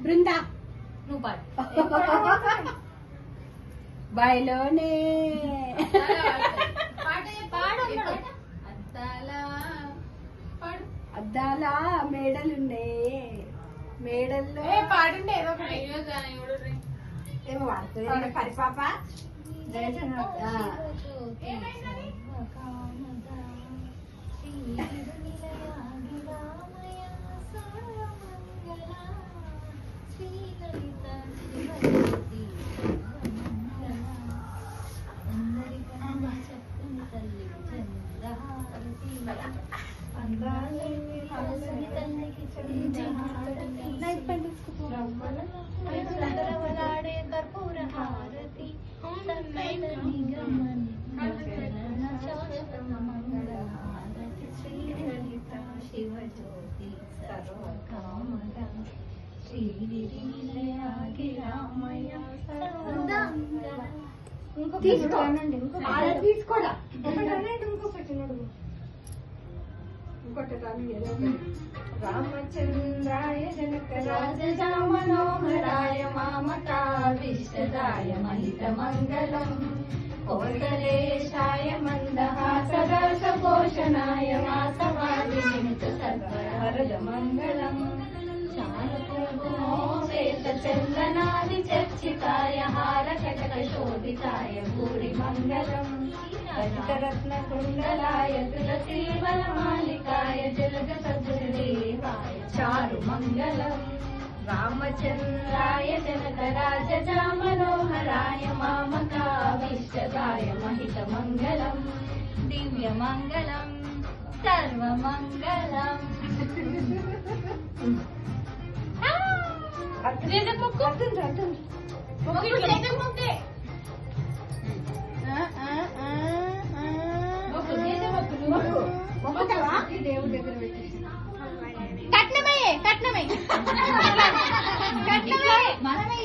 బృందా నువ్వు పాడు. బయలోనే అద్దాల మేడలుండే మేడల్లో పాడండి ఏదో ఒకటి. ఏమో వాడుతుంది పరిపాప కర్పూర హారతి శ్రీలలిత శివజ్యోతి సర్వకామద శ్రీగిరిమలయాగిరామయ తీసుకోడా ఇంకొకటి రామచంద్రాయ జనకరాజ మనోహరాయ మామకావిష్టదాయ మహితమంగళం కోసలేశాయ మందహాసరసపోషణాయ వాసవాదినిమిత సర్వహరద మంగళం చందనాది చర్చితాయ హారకటక శోభితాయ భూరి మంగళం రత్న కుండలాయ తులసీ వనమాలికాయ జలగ సద్గురుదేవాయ చారు మంగళం రామచంద్రాయ జనకరాజ మనోహరాయ మామకావిష్టదాయ మహిత మంగళం దివ్య మంగళం సర్వమంగళం. దేవుడి దగ్గర పెట్టి కట్నమే కట్నమే కట్నమే మనమే